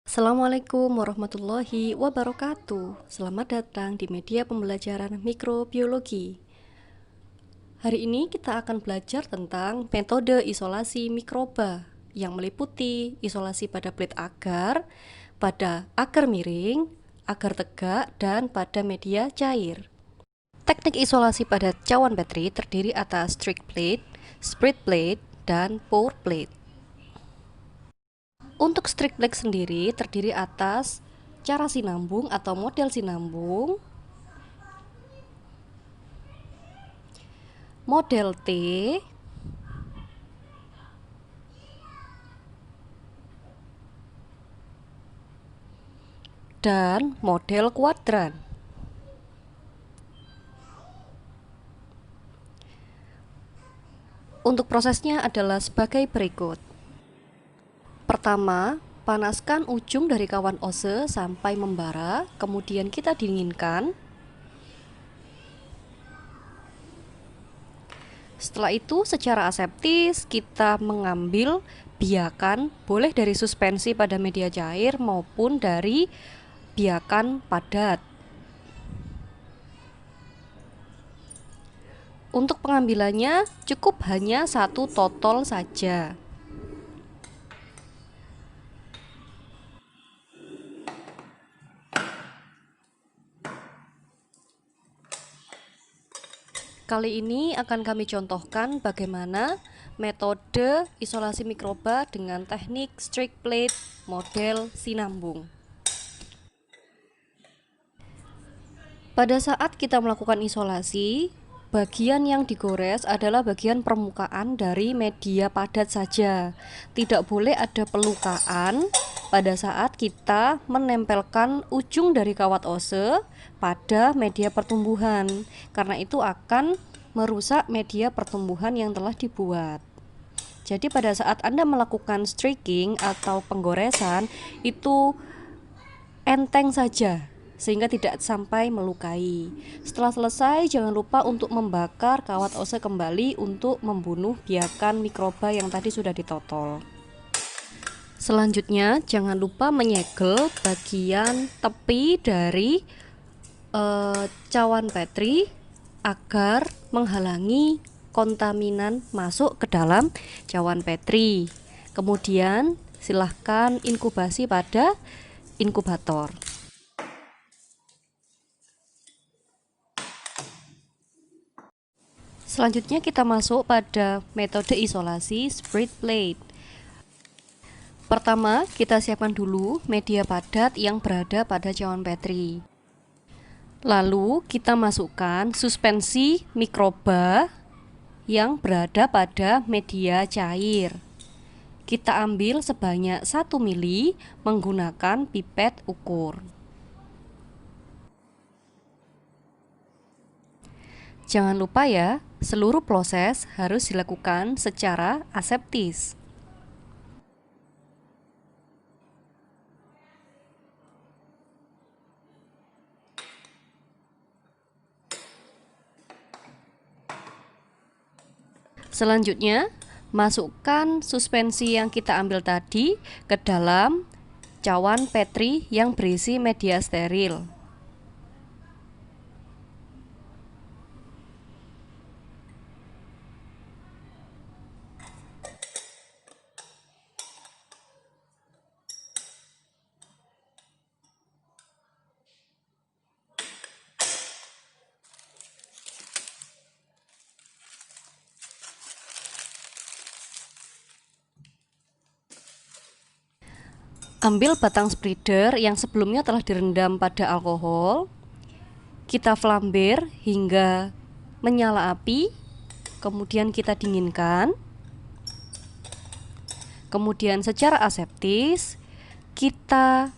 Assalamualaikum warahmatullahi wabarakatuh. Selamat datang di media pembelajaran mikrobiologi. Hari ini kita akan belajar tentang metode isolasi mikroba yang meliputi isolasi pada plate agar, pada agar miring, agar tegak, dan pada media cair. Teknik isolasi pada cawan Petri terdiri atas strict plate, spread plate, dan pour plate. Untuk strict plate sendiri terdiri atas cara sinambung atau model sinambung, model T, dan model kuadran. Untuk prosesnya adalah sebagai berikut. Pertama, panaskan ujung dari kawan ose sampai membara, kemudian kita dinginkan. Setelah itu secara aseptis kita mengambil biakan, boleh dari suspensi pada media cair maupun dari biakan padat. Untuk pengambilannya cukup hanya satu totol saja. Kali ini akan kami contohkan bagaimana metode isolasi mikroba dengan teknik strict plate model sinambung. Pada saat kita melakukan isolasi, bagian yang digores adalah bagian permukaan dari media padat saja. Tidak boleh ada pelukaan pada saat kita menempelkan ujung dari kawat ose pada media pertumbuhan, karena itu akan merusak media pertumbuhan yang telah dibuat. Jadi pada saat Anda melakukan streaking atau penggoresan itu enteng saja sehingga tidak sampai melukai. Setelah selesai, jangan lupa untuk membakar kawat ose kembali untuk membunuh biakan mikroba yang tadi sudah ditotol. Selanjutnya, jangan lupa menyegel bagian tepi dari cawan Petri agar menghalangi kontaminan masuk ke dalam cawan Petri. Kemudian, silahkan inkubasi pada inkubator. Selanjutnya kita masuk pada metode isolasi spread plate. Pertama, kita siapkan dulu media padat yang berada pada cawan Petri. Lalu kita masukkan suspensi mikroba yang berada pada media cair. Kita ambil sebanyak 1 mili menggunakan pipet ukur. Jangan lupa ya, seluruh proses harus dilakukan secara aseptis. Selanjutnya, masukkan suspensi yang kita ambil tadi ke dalam cawan Petri yang berisi media steril. Ambil batang spreader yang sebelumnya telah direndam pada alkohol. Kita flamber hingga menyala api. Kemudian kita dinginkan. Kemudian secara aseptis kita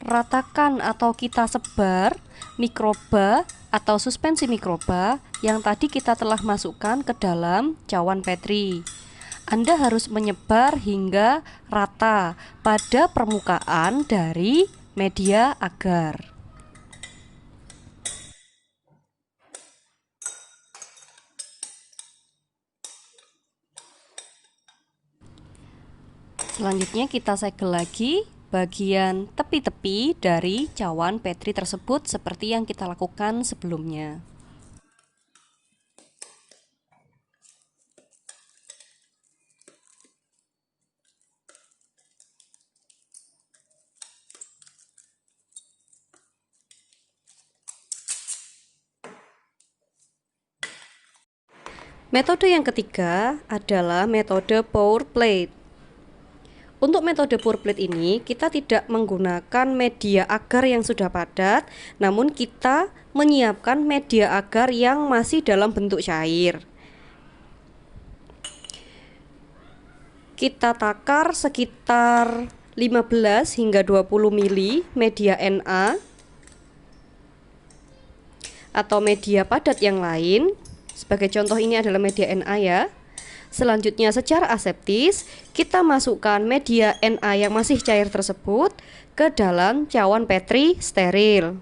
ratakan atau kita sebar mikroba atau suspensi mikroba yang tadi kita telah masukkan ke dalam cawan Petri. Anda harus menyebar hingga rata pada permukaan dari media agar. Selanjutnya kita segel lagi bagian tepi-tepi dari cawan Petri tersebut seperti yang kita lakukan sebelumnya. Metode yang ketiga adalah metode pour plate. Untuk metode pour plate ini, kita tidak menggunakan media agar yang sudah padat, namun kita menyiapkan media agar yang masih dalam bentuk cair. Kita takar sekitar 15 hingga 20 mili media Na atau media padat yang lain. Sebagai contoh ini adalah media Na ya. Selanjutnya secara aseptis kita masukkan media Na yang masih cair tersebut ke dalam cawan Petri steril.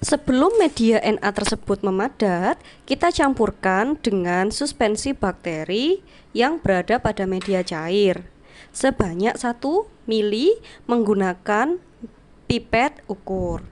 Sebelum media Na tersebut memadat, kita campurkan dengan suspensi bakteri yang berada pada media cair sebanyak 1 mili menggunakan pipet ukur.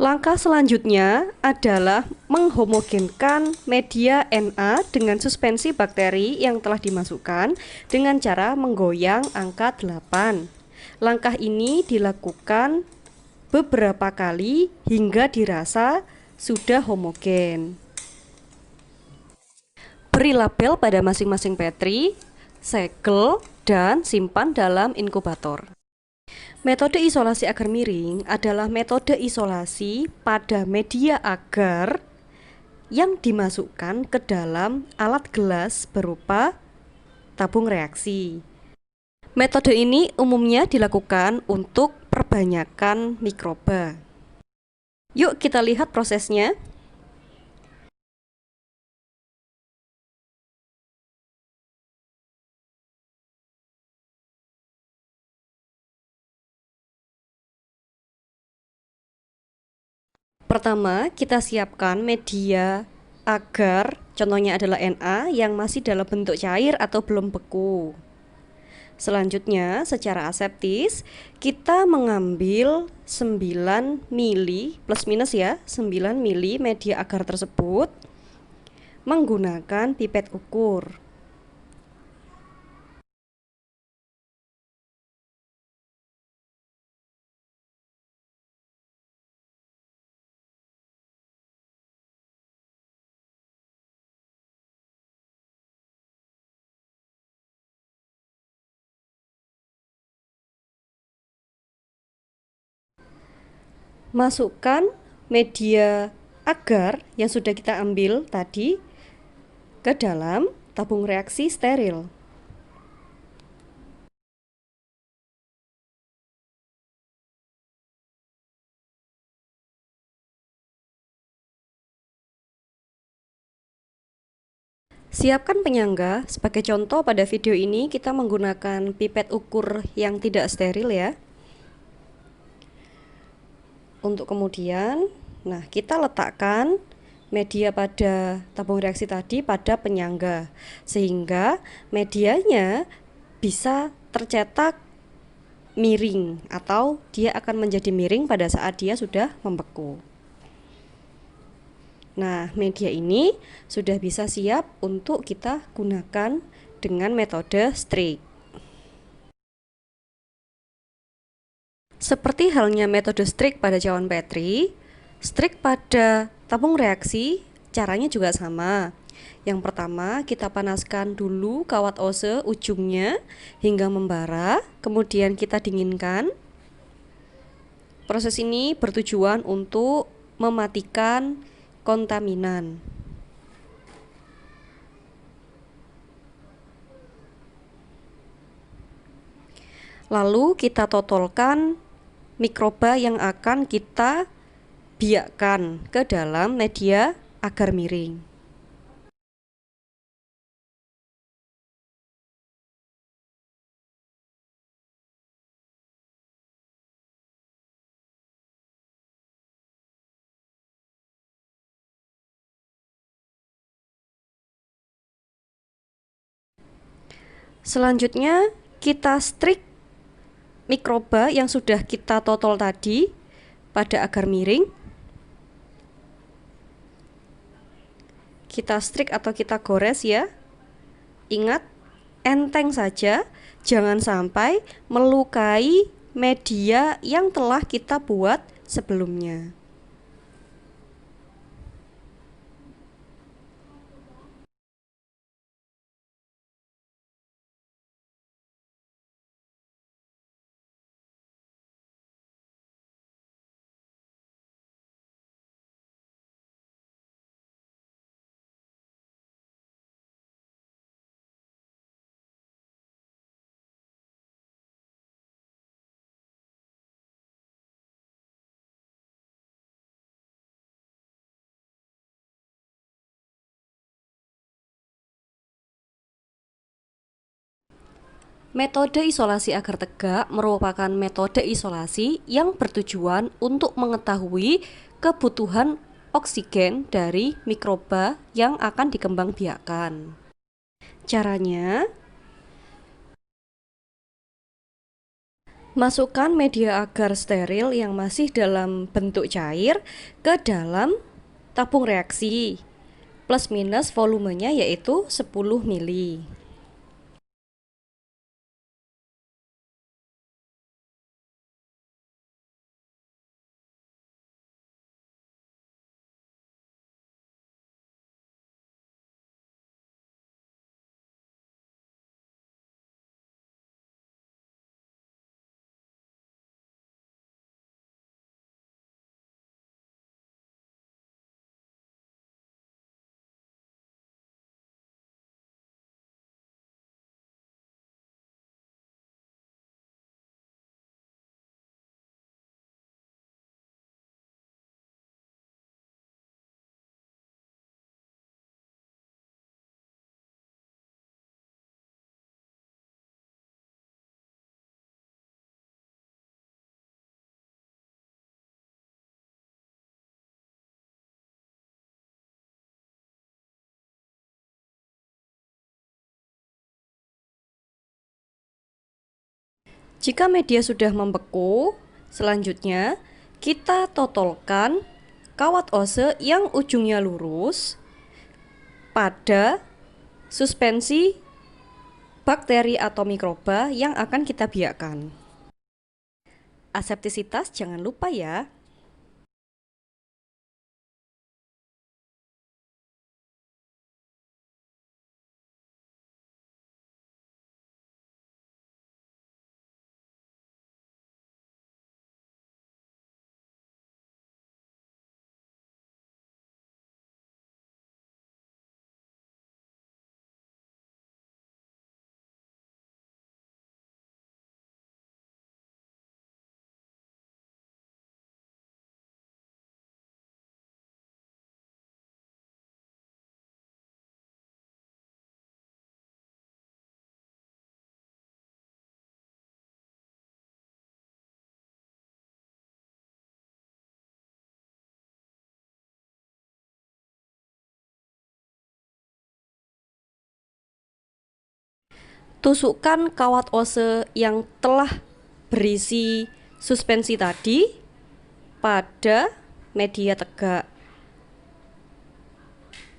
Langkah selanjutnya adalah menghomogenkan media Na dengan suspensi bakteri yang telah dimasukkan dengan cara menggoyang angka 8. Langkah ini dilakukan beberapa kali hingga dirasa sudah homogen. Beri label pada masing-masing Petri, segel, dan simpan dalam inkubator. Metode isolasi agar miring adalah metode isolasi pada media agar yang dimasukkan ke dalam alat gelas berupa tabung reaksi. Metode ini umumnya dilakukan untuk perbanyakan mikroba. Yuk kita lihat prosesnya. Pertama, kita siapkan media agar, contohnya adalah Na yang masih dalam bentuk cair atau belum beku. Selanjutnya, secara aseptis, kita mengambil 9 mili plus minus ya, 9 mili media agar tersebut menggunakan pipet ukur. Masukkan media agar yang sudah kita ambil tadi ke dalam tabung reaksi steril. Siapkan penyangga. Sebagai contoh pada video ini kita menggunakan pipet ukur yang tidak steril ya. Untuk kemudian, nah kita letakkan media pada tabung reaksi tadi pada penyangga sehingga medianya bisa tercetak miring atau dia akan menjadi miring pada saat dia sudah membeku. Nah, media ini sudah bisa siap untuk kita gunakan dengan metode Streak. Seperti halnya metode Streak pada cawan Petri, Streak pada tabung reaksi caranya juga sama. Yang pertama, kita panaskan dulu kawat ose ujungnya hingga membara, kemudian kita dinginkan. Proses ini bertujuan untuk mematikan kontaminan. Lalu kita totolkan mikroba yang akan kita biakkan ke dalam media agar miring. Selanjutnya kita strik mikroba yang sudah kita totol tadi pada agar miring. Kita strik atau kita gores ya. Ingat, enteng saja, jangan sampai melukai media yang telah kita buat sebelumnya. Metode isolasi agar tegak merupakan metode isolasi yang bertujuan untuk mengetahui kebutuhan oksigen dari mikroba yang akan dikembangbiakkan. Caranya, masukkan media agar steril yang masih dalam bentuk cair ke dalam tabung reaksi. Plus minus volumenya yaitu 10 mili. Jika media sudah membeku, selanjutnya kita totolkan kawat ose yang ujungnya lurus pada suspensi bakteri atau mikroba yang akan kita biakkan. Aseptisitas jangan lupa ya. Tusukkan kawat ose yang telah berisi suspensi tadi pada media tegak.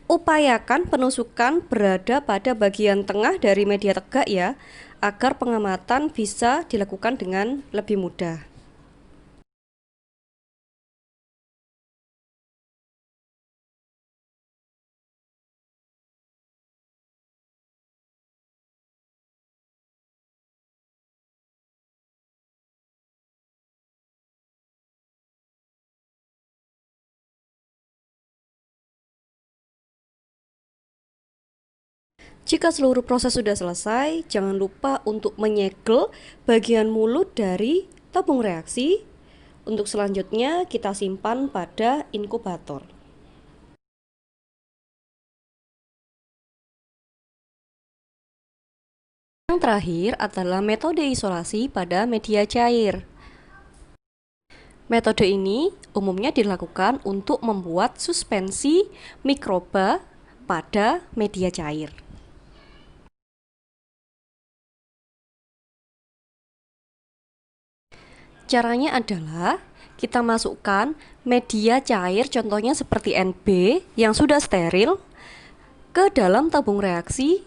Upayakan penusukan berada pada bagian tengah dari media tegak ya, agar pengamatan bisa dilakukan dengan lebih mudah. Jika seluruh proses sudah selesai, jangan lupa untuk menyegel bagian mulut dari tabung reaksi. Untuk selanjutnya kita simpan pada inkubator. Yang terakhir adalah metode isolasi pada media cair. Metode ini umumnya dilakukan untuk membuat suspensi mikroba pada media cair. Caranya adalah kita masukkan media cair, contohnya seperti NB yang sudah steril, ke dalam tabung reaksi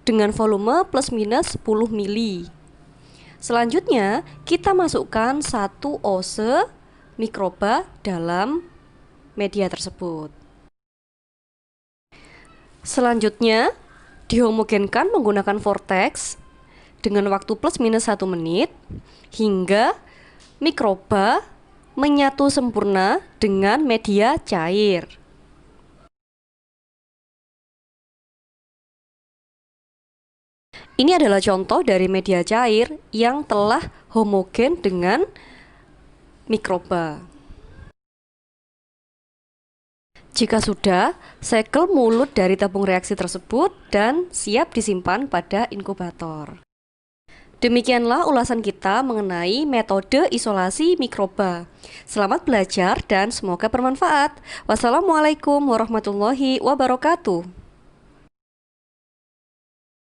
dengan volume plus minus 10 mili. Selanjutnya kita masukkan 1 ose mikroba dalam media tersebut. Selanjutnya dihomogenkan menggunakan vortex dengan waktu plus minus 1 menit hingga mikroba menyatu sempurna dengan media cair. Ini adalah contoh dari media cair yang telah homogen dengan mikroba. Jika sudah, segel mulut dari tabung reaksi tersebut dan siap disimpan pada inkubator. Demikianlah ulasan kita mengenai metode isolasi mikroba. Selamat belajar dan semoga bermanfaat. Wassalamualaikum warahmatullahi wabarakatuh.